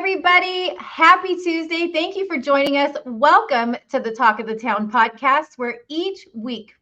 everybody. Happy Tuesday. Thank you for joining us. Welcome to the Talk of the Town podcast, where each week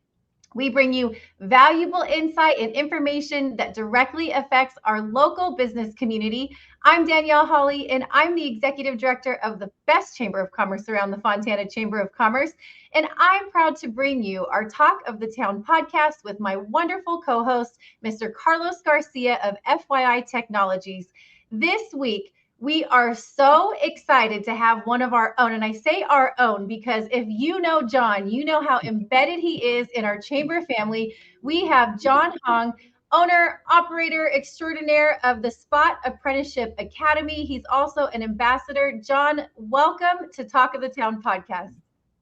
we bring you valuable insight and information that directly affects our local business community. I'm Danielle Hawley, and I'm the Executive Director of the best Chamber of Commerce around the Fontana Chamber of Commerce. And I'm proud to bring you our Talk of the Town podcast with my wonderful co-host, Mr. Carlos Garcia of FYI Technologies. This week, we are so excited to have one of our own. And I say our own because if you know John, you know how embedded he is in our chamber family. We have John Hong, owner, operator extraordinaire of the Spot Apprenticeship Academy. He's also an ambassador. John, welcome to Talk of the Town podcast.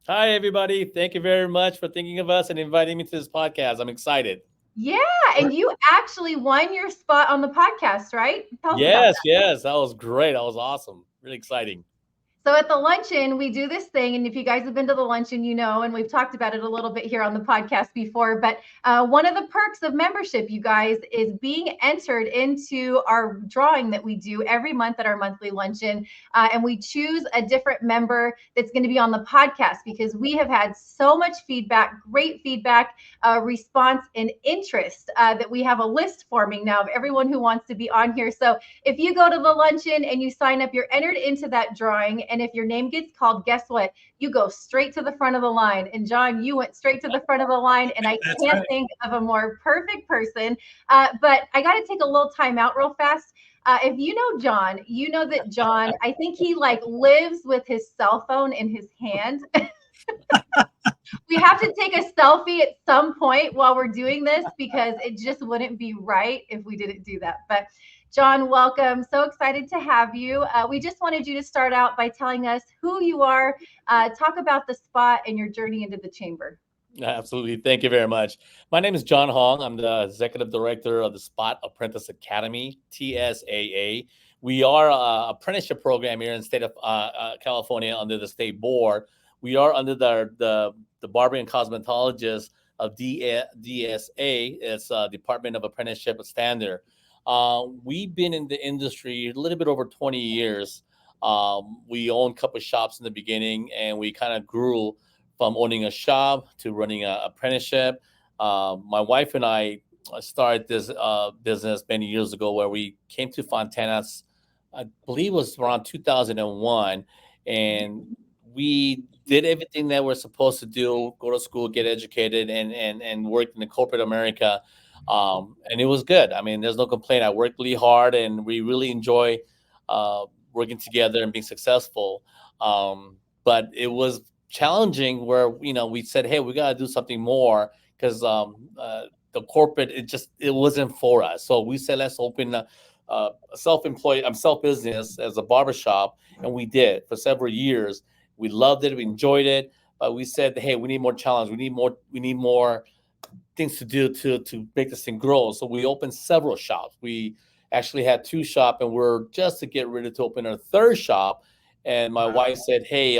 Hi, everybody. Thank you very much for thinking of us and inviting me to this podcast. I'm excited. Yeah, and you actually won your spot on the podcast, right? Tell us about that. Yes. That was great. That was awesome. Really exciting. So at the luncheon, we do this thing. And if you guys have been to the luncheon, you know, and we've talked about it a little bit here on the podcast before, but one of the perks of membership, you guys, is being entered into our drawing that we do every month at our monthly luncheon. And we choose a different member that's going to be on the podcast because we have had so much feedback, great feedback, response, and interest that we have a list forming now of everyone who wants to be on here. So if you go to the luncheon and you sign up, you're entered into that drawing. And if your name gets called, guess what? You go straight to the front of the line. And John, you went straight to the front of the line. And I can't think of a more perfect person. But I got to take a little time out real fast. If you know John, you know that John, I think he lives with his cell phone in his hand. We have to take a selfie at some point while we're doing this because it just wouldn't be right if we didn't do that. But John, welcome. So excited to have you. We just wanted you to start out by telling us who you are, talk about the Spot and your journey into the chamber. Absolutely. Thank you very much. My name is John Hong. I'm the Executive Director of the Spot Apprentice Academy, TSAA. We are an apprenticeship program here in the state of California under the state board. We are under the barbering and cosmetologist of DSA. It's Department of Apprenticeship Standard. We've been in the industry a little bit over 20 years. We owned a couple of shops in the beginning, and we kind of grew from owning a shop to running an apprenticeship. My wife and I started this business many years ago where we came to Fontana's, I believe it was around 2001, and we did everything that we're supposed to do, go to school, get educated, and work in the corporate America. And it was good. I mean, there's no complaint. I worked really hard, and we really enjoy working together and being successful. But it was challenging where, we said, hey, we got to do something more because the corporate, it wasn't for us. So we said, let's open a self-business as a barbershop. And we did for several years. We loved it. We enjoyed it. But we said, hey, we need more challenge. We need more things to do to make this thing grow. So we opened several shops. We actually had 2 shops, and we're just to get ready to open our 3rd shop. And my wife said, hey,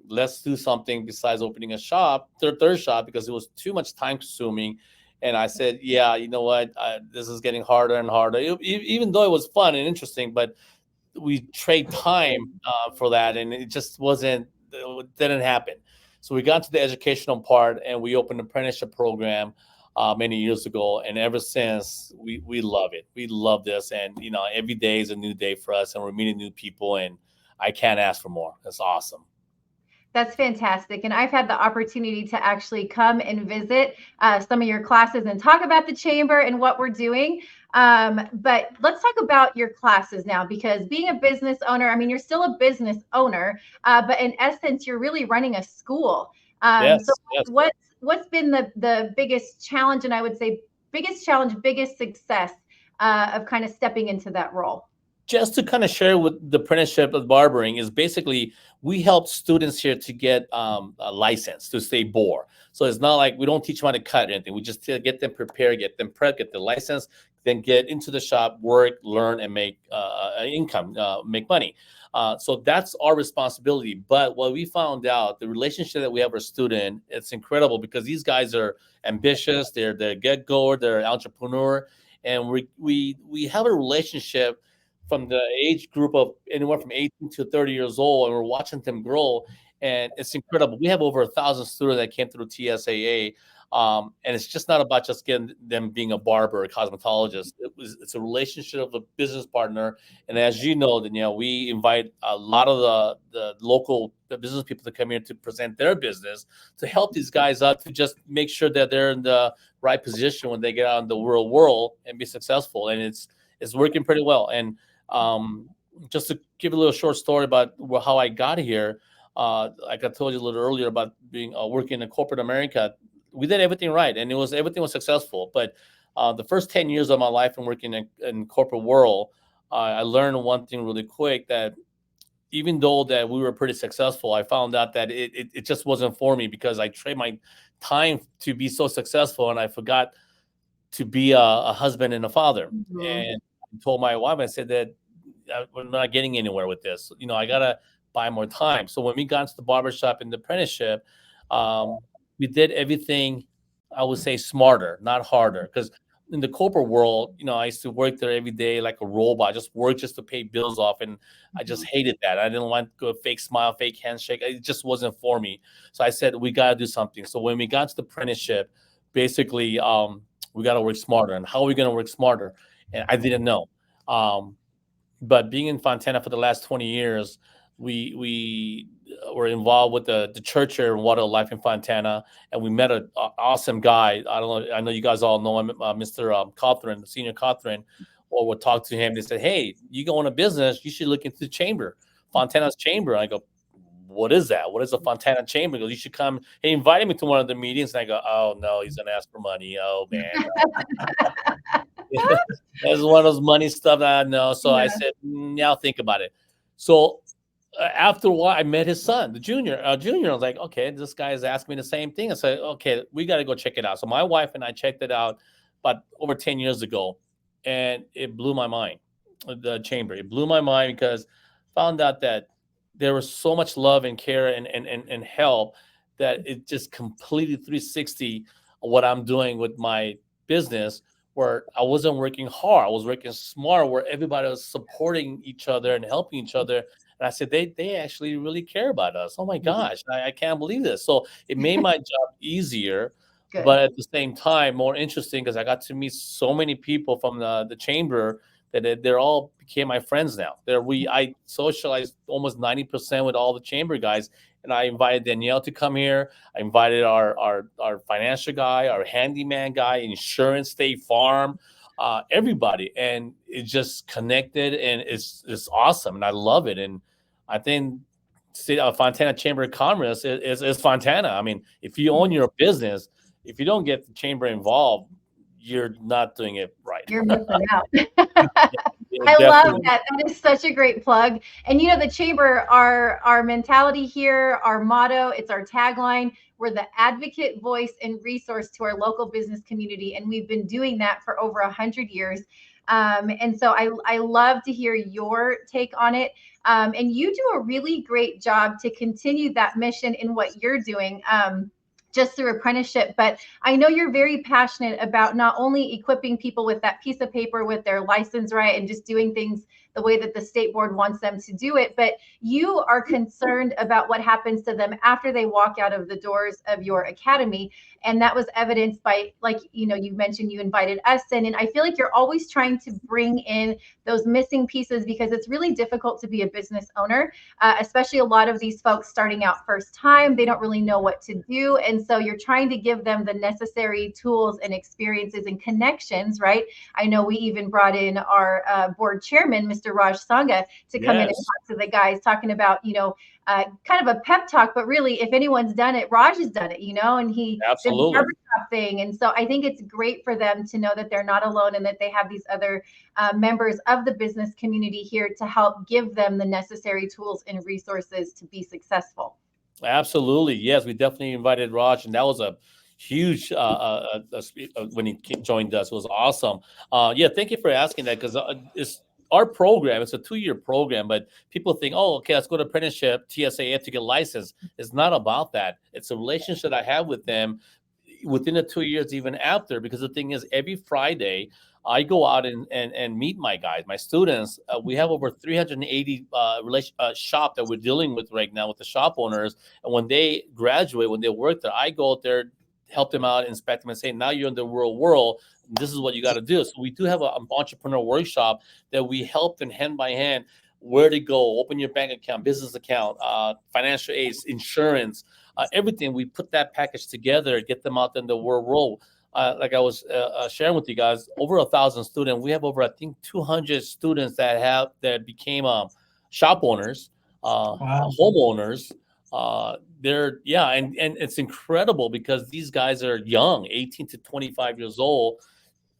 let's do something besides opening a shop, third shop, because it was too much time consuming. And I said, yeah, you know what? This is getting harder and harder, even though it was fun and interesting, but we trade time for that. And it just didn't happen. So we got to the educational part, and we opened an apprenticeship program many years ago. And ever since, we love it. We love this. And, every day is a new day for us, and we're meeting new people. And I can't ask for more. That's awesome. That's fantastic. And I've had the opportunity to actually come and visit some of your classes and talk about the chamber and what we're doing. But let's talk about your classes now, because being a business owner, I mean, you're still a business owner, but in essence, you're really running a school. Yes. What's been the biggest challenge, and I would say biggest success of kind of stepping into that role? Just to kind of share with the apprenticeship of barbering is basically we help students here to get a license to stay board. So it's not like we don't teach them how to cut or anything. We just get them prepared, get them prepped, get the license, then get into the shop, work, learn, and make income, make money. So that's our responsibility. But what we found out, the relationship that we have with a student, it's incredible because these guys are ambitious. They're get-goer, they're entrepreneur. And we have a relationship from the age group of anywhere from 18 to 30 years old, and we're watching them grow. And it's incredible. We have over 1,000 students that came through TSAA. And it's just not about just getting them being a barber or a cosmetologist. It's a relationship of a business partner. And as you know, Danielle, we invite a lot of the local business people to come here to present their business, to help these guys out, to just make sure that they're in the right position when they get out in the real world and be successful. And it's working pretty well. And just to give a little short story about how I got here, like I told you a little earlier about being working in corporate America, we did everything right, and everything was successful. But the first 10 years of my life and working in corporate world, I learned one thing really quick, that even though that we were pretty successful, I found out that it just wasn't for me, because I traded my time to be so successful, and I forgot to be a husband and a father. Mm-hmm. And I told my wife, I said that we're not getting anywhere with this. I gotta buy more time. So when we got into the barbershop and the apprenticeship, we did everything, I would say, smarter, not harder. Because in the corporate world, I used to work there every day like a robot, just work just to pay bills off. And I just hated that. I didn't want to go fake smile, fake handshake. It just wasn't for me. So I said, we got to do something. So when we got to the apprenticeship, basically, we got to work smarter. And how are we going to work smarter? And I didn't know. But being in Fontana for the last 20 years, we were involved with the church here in Water of Life in Fontana, and we met an awesome guy. I know you guys all know him, Mr. Cawthron, Senior Cawthron, or we'll talk to him. They said, hey, you go in a business, you should look into the chamber, Fontana's chamber. And I go, what is that? What is a Fontana chamber? He goes, you should come. He invited me to one of the meetings, and I go, oh, no, he's going to ask for money. Oh, man. That's one of those money stuff that I know. So I said, now think about it. So after a while, I met his son, the junior. I was like, okay, this guy is asking me the same thing. I said, okay, we got to go check it out. So my wife and I checked it out about over 10 years ago, and it blew my mind, the chamber. It blew my mind, because found out that there was so much love and care and help, that it just completely 360 what I'm doing with my business, where I wasn't working hard. I was working smart, where everybody was supporting each other and helping each other. And I said, they actually really care about us. Oh my gosh, I can't believe this. So it made my job easier, but at the same time, more interesting, because I got to meet so many people from the chamber that they're all became my friends now. I socialized almost 90% with all the chamber guys. And I invited Danielle to come here. I invited our financial guy, our handyman guy, insurance, State Farm, everybody. And it just connected, and it's awesome. And I love it. And I think Fontana Chamber of Commerce is Fontana. I mean, if you own your business, if you don't get the chamber involved, you're not doing it right. You're missing out. I love that. That is such a great plug. And the chamber, our mentality here, our motto, it's our tagline. We're the advocate, voice, and resource to our local business community. And we've been doing that for over 100 years. And so I love to hear your take on it. And you do a really great job to continue that mission in what you're doing. Just through apprenticeship. But I know you're very passionate about not only equipping people with that piece of paper with their license, right, and just doing things the way that the state board wants them to do it, but you are concerned about what happens to them after they walk out of the doors of your academy. And that was evidenced by, like, you mentioned you invited us in, and I feel like you're always trying to bring in those missing pieces, because it's really difficult to be a business owner, especially a lot of these folks starting out first time. They don't really know what to do. And so you're trying to give them the necessary tools and experiences and connections, right? I know we even brought in our board chairman, Mr. Raj Sangha, to come in and talk to the guys, talking about, kind of a pep talk, but really, if anyone's done it, Raj has done it, and he did the barbershop thing. And so I think it's great for them to know that they're not alone, and that they have these other members of the business community here to help give them the necessary tools and resources to be successful. Absolutely. Yes, we definitely invited Raj, and that was a huge when he joined us. It was awesome. Thank you for asking that, because it's our program. It's a 2-year program, but people think, oh, okay, let's go to apprenticeship, TSAA to get licensed. It's not about that. It's a relationship I have with them within the 2 years, even after, because the thing is, every Friday, I go out and meet my guys, my students. We have over 380 shop that we're dealing with right now with the shop owners. And when they graduate, when they work there, I go out there, help them out, inspect them, and say, now you're in the real world. This is what you got to do. So we do have an entrepreneur workshop that we help them hand by hand where to go, open your bank account, business account, financial aids, insurance, everything. We put that package together, get them out in the world. Like I was sharing with you guys, over 1,000 students. We have over, I think, 200 students that became shop owners, homeowners. And it's incredible because these guys are young, 18 to 25 years old.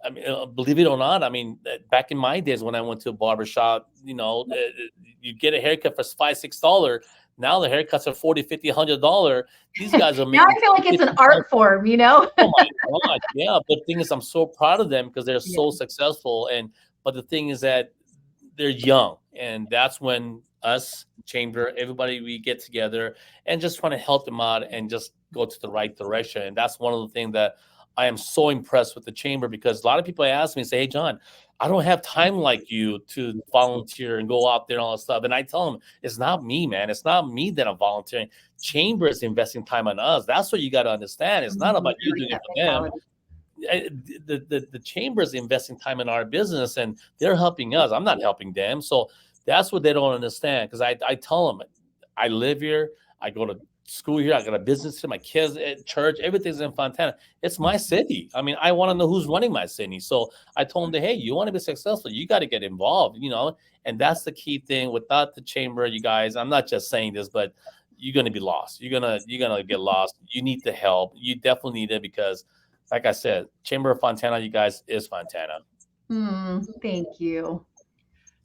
I mean, believe it or not, I mean, back in my days when I went to a barber shop, you get a haircut for $5-6. Now the haircuts are $40, $50, $100. These guys are making. Now I feel like it's an art form, Oh my God, yeah. But the thing is, I'm so proud of them because they're so successful. But the thing is that they're young, and that's when us, chamber, everybody, we get together and just trying to help them out and just go to the right direction. And that's one of the things that I am so impressed with the chamber, because a lot of people ask me and say, hey, John, I don't have time like you to volunteer and go out there and all that stuff. And I tell them, it's not me, man. It's not me that I'm volunteering. Chamber is investing time on us. That's what you got to understand. It's not about you doing it for them. The chamber is investing time in our business, and they're helping us. I'm not helping them. So that's what they don't understand, because I tell them, I live here. I go to school here. I got a business here. My kids at church. Everything's in Fontana. It's my city. I mean, I want to know who's running my city. So I told them that, hey, you want to be successful, you got to get involved, and that's the key thing. Without the chamber, you guys, I'm not just saying this, but you're going to be lost. You're going to get lost. You need the help. You definitely need it, because like I said, Chamber of Fontana, you guys, is Fontana. Thank you.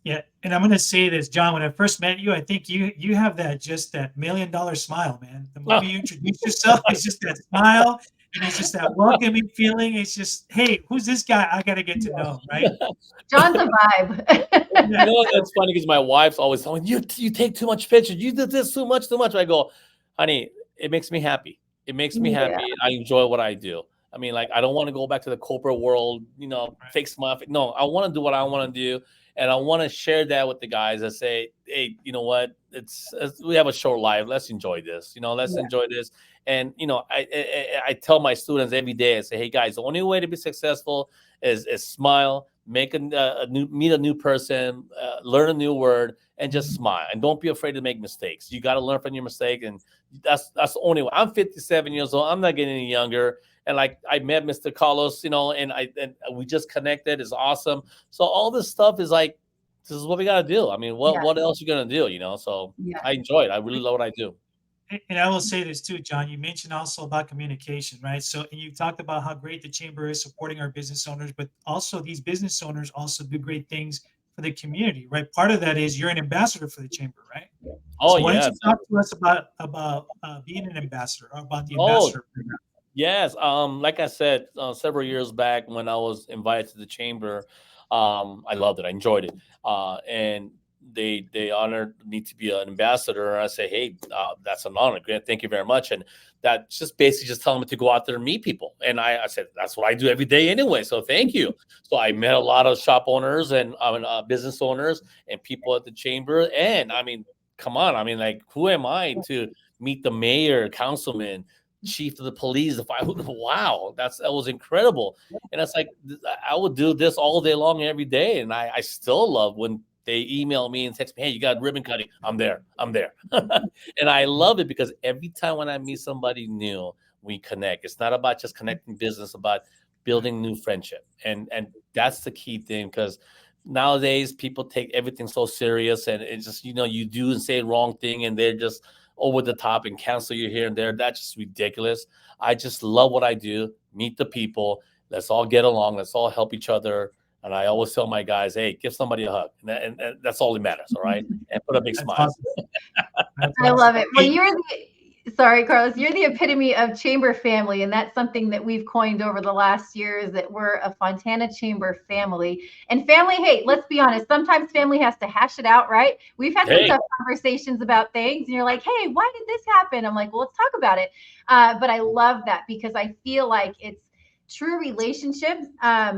Yeah, and I'm going to say this, John. When I first met you, I think you have that $1 million smile, man. The moment you introduce yourself, it's just that smile, and it's just that welcoming feeling. It's just, hey, who's this guy? I got to get to know, right? John's a vibe. It's funny because my wife's always telling you take too much pictures. You did this too much. I go, honey, it makes me happy. It makes me happy. I enjoy what I do. I mean, like, I don't want to go back to the corporate world, fake smile. No, I want to do what I want to do. And I want to share that with the guys that say, hey, you know what? We have a short life. Let's enjoy this. Let's enjoy this. And, I tell my students every day, I say, hey, guys, the only way to be successful is smile, meet a new person, learn a new word, and just smile. And don't be afraid to make mistakes. You got to learn from your mistake. And that's the only way. I'm 57 years old. I'm not getting any younger. And like, I met Mr. Carlos, and we just connected. It's awesome. So all this stuff is like, this is what we got to do. I mean, what else are you going to do, So I enjoy it. I really love what I do. And I will say this too, John, you mentioned also about communication, right? So, and you talked about how great the chamber is supporting our business owners, but also these business owners also do great things for the community, right? Part of that is you're an ambassador for the chamber, right? Oh, so why don't you talk to us about being an ambassador, or about the ambassador program? Yes. Like I said, several years back when I was invited to the chamber, I loved it. I enjoyed it. And they honored me to be an ambassador. And I say, hey, that's an honor. Thank you very much. And that just basically just telling me to go out there and meet people. And I said, that's what I do every day anyway. So thank you. So I met a lot of shop owners and business owners and people at the chamber. And I mean, come on. I mean, like, who am I to meet the mayor, councilman, chief of the police? Wow, that was incredible. And it's like, I would do this all day long every day. And I still love when they email me and text me, hey, you got ribbon cutting. I'm there. And I love it because every time when I meet somebody new, we connect. It's not about just connecting business, about building new friendship. And that's the key thing, because nowadays people take everything so serious, and it's just, you do and say the wrong thing and they're just over the top and cancel you here and there. That's just ridiculous. I just love what I do. Meet the people. Let's all get along. Let's all help each other. And I always tell my guys, hey, give somebody a hug. And that's all that matters, all right? And put a big smile. Awesome. I love it. Well, sorry, Carlos, you're the epitome of chamber family. And that's something that we've coined over the last years, that we're a Fontana chamber family. And family, hey, let's be honest, sometimes family has to hash it out, right? We've had some tough conversations about things, and you're like, hey, why did this happen? I'm like, well, let's talk about it. But I love that, because I feel like it's true relationship,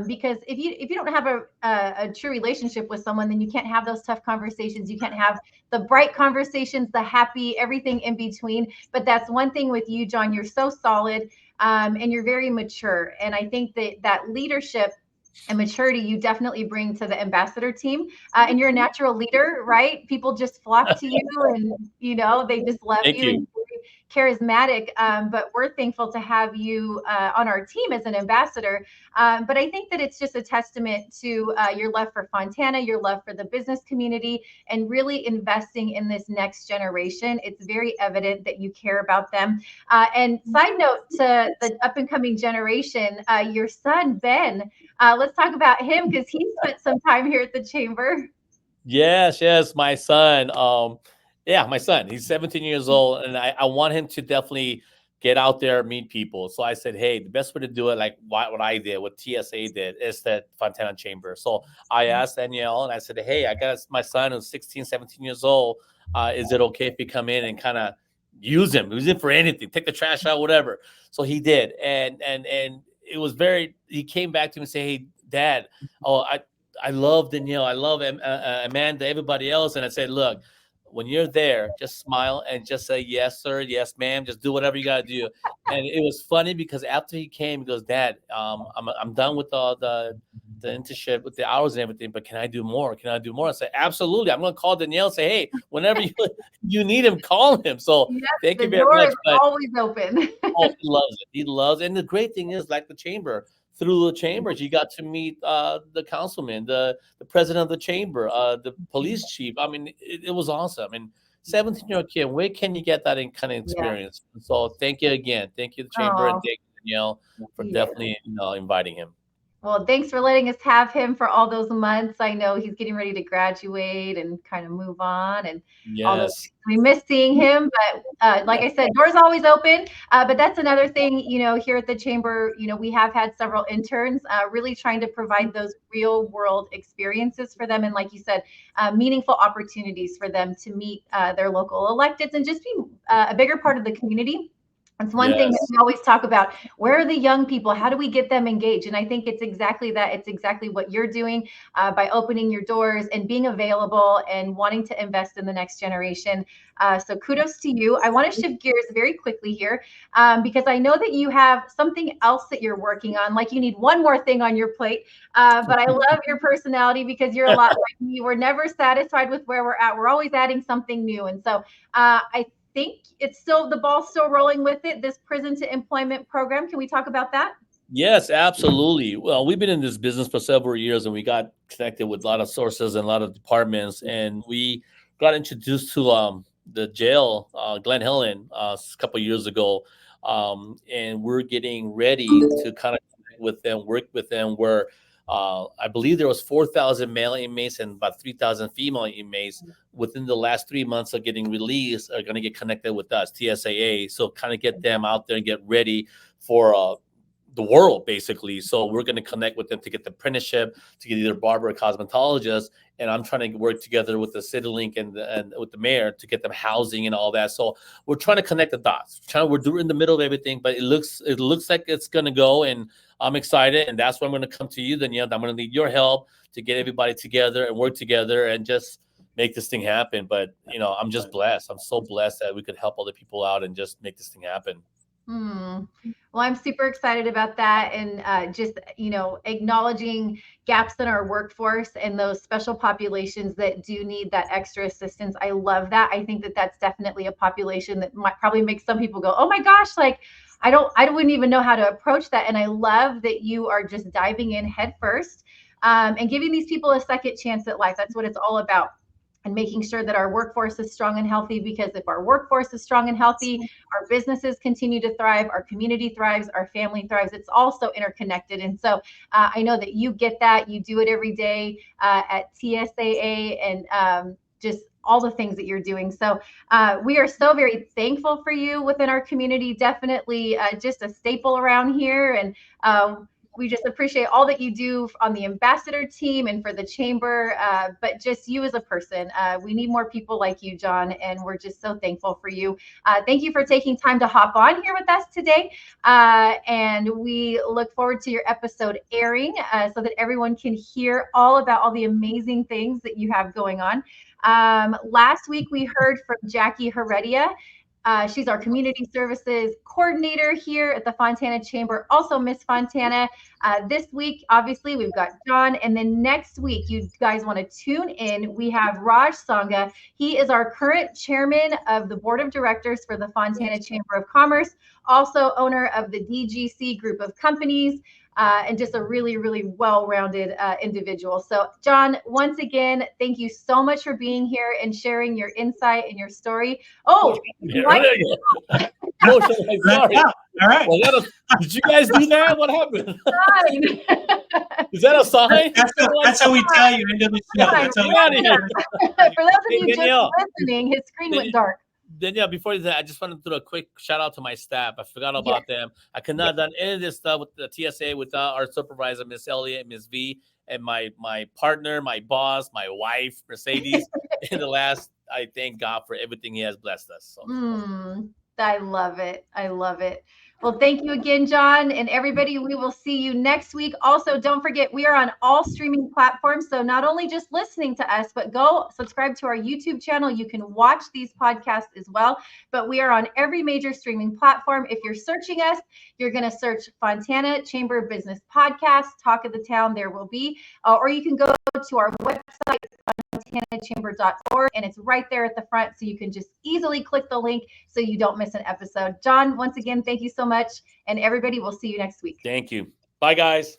because if you don't have a true relationship with someone, then you can't have those tough conversations. You can't have the bright conversations, the happy, everything in between. But that's one thing with you, John. You're so solid, and you're very mature. And I think that leadership and maturity you definitely bring to the ambassador team, and you're a natural leader, right? People just flock to you, and they just love Thank you, and you. charismatic. But we're thankful to have you on our team as an ambassador. But I think that it's just a testament to your love for Fontana, your love for the business community, and really investing in this next generation. It's very evident that you care about them. And side note to the up and coming generation, your son, Ben, let's talk about him because he spent some time here at the chamber. Yes, my son. Yeah, my son. He's 17 years old, and I want him to definitely get out there, meet people. So I said, hey, the best way to do it, like what I did, what TSA did, is that Fontana Chamber. So I asked Danielle, and I said, hey, I got my son who's 16, 17 years old. Is it okay if we come in and kind of use him for anything, take the trash out, whatever? So he did, and it was very. He came back to me and say, hey, Dad, oh, I love Danielle. I love Amanda, everybody else. And I said, look, when you're there, just smile and just say, yes, sir. Yes, ma'am. Just do whatever you got to do. And it was funny because after he came, he goes, Dad, I'm done with all the internship with the hours and everything, but can I do more? Can I do more? I said, absolutely. I'm going to call Danielle and say, hey, whenever you need him, call him. So Yes, thank you the very door much. is But always open. oh, he loves it. He loves it. And the great thing is, like the chamber, through the chambers, you got to meet the councilman, the president of the chamber, the police chief. I mean, it was awesome. And 17-year-old kid, where can you get that in kind of Yeah. experience? So thank you again. Thank you, the chamber, and Oh, thank you, Danielle, for yeah. definitely inviting him. Well, thanks for letting us have him for all those months. I know he's getting ready to graduate and kind of move on and all those. Yes. We miss seeing him, but like I said, doors always open. But that's another thing, here at the chamber, we have had several interns really trying to provide those real world experiences for them. And like you said, meaningful opportunities for them to meet their local electeds and just be a bigger part of the community. That's one thing that Yes. we always talk about. Where are the young people? How do we get them engaged? And I think it's exactly that. It's exactly what you're doing by opening your doors and being available and wanting to invest in the next generation. So kudos to you. I want to shift gears very quickly here because I know that you have something else that you're working on. Like you need one more thing on your plate. But I love your personality because you're a lot like me. We're never satisfied with where we're at. We're always adding something new. And so I think the ball's still rolling with it, this prison to employment program. Can we talk about that? Yes, absolutely. Well, we've been in this business for several years, and we got connected with a lot of sources and a lot of departments, and we got introduced to the jail, Glen Helen, a couple of years ago, and we're getting ready to kind of connect with them, work with them. Where I believe there was 4,000 male inmates and about 3,000 female inmates within the last 3 months of getting released are going to get connected with us, TSAA. So kind of get them out there and get ready for the world, basically. So we're going to connect with them to get the apprenticeship, to get either barber or cosmetologist. And I'm trying to work together with the CityLink and with the mayor to get them housing and all that. So we're trying to connect the dots. We're in the middle of everything, but it looks like it's going to go. And I'm excited. And that's why I'm going to come to you, Danielle. I'm going to need your help to get everybody together and work together and just make this thing happen. But, I'm just blessed. I'm so blessed that we could help other people out and just make this thing happen. Well, I'm super excited about that and just, acknowledging gaps in our workforce and those special populations that do need that extra assistance. I love that. I think that that's definitely a population that might probably make some people go, oh my gosh, like I wouldn't even know how to approach that. And I love that you are just diving in head first and giving these people a second chance at life. That's what it's all about. And making sure that our workforce is strong and healthy, because if our workforce is strong and healthy, our businesses continue to thrive, our community thrives, our family thrives. It's all so interconnected. And so I know that you get that. You do it every day at TSAA and just all the things that you're doing. So we are so very thankful for you within our community. Definitely just a staple around here. And We just appreciate all that you do on the ambassador team and for the chamber, but just you as a person. We need more people like you, John, and we're just so thankful for you. Thank you for taking time to hop on here with us today. And we look forward to your episode airing so that everyone can hear all about all the amazing things that you have going on. Last week, we heard from Jackie Heredia. She's our community services coordinator here at the Fontana Chamber, also Miss Fontana. This week, obviously, we've got John. And then next week, you guys want to tune in. We have Raj Sangha. He is our current chairman of the board of directors for the Fontana Chamber of Commerce, also owner of the DGC group of companies. And just a really, really well-rounded individual. So, John, once again, thank you so much for being here and sharing your insight and your story. Oh, sorry. All right. Well, did you guys do that? What happened? Is that a sign? That's how we tell you. End of the show. That's how we tell you. For those of you just listening, his screen went dark. Danielle, before that, I just wanted to do a quick shout out to my staff. I forgot about them. I could not have done any of this stuff with the TSA without our supervisor, Miss Elliott, Miss V, and my partner, my boss, my wife, Mercedes. In the last, I thank God for everything He has blessed us. So. I love it. I love it. Well, thank you again, John, and everybody. We will see you next week. Also, don't forget, we are on all streaming platforms. So not only just listening to us, but go subscribe to our YouTube channel. You can watch these podcasts as well. But we are on every major streaming platform. If you're searching us, you're going to search Fontana Chamber Business Podcast, Talk of the Town. There will be, or you can go to our website, fontanachamber.org, and it's right there at the front. So you can just easily click the link so you don't miss an episode. John, once again, thank you so much. And everybody, we'll see you next week. Thank you. Bye, guys.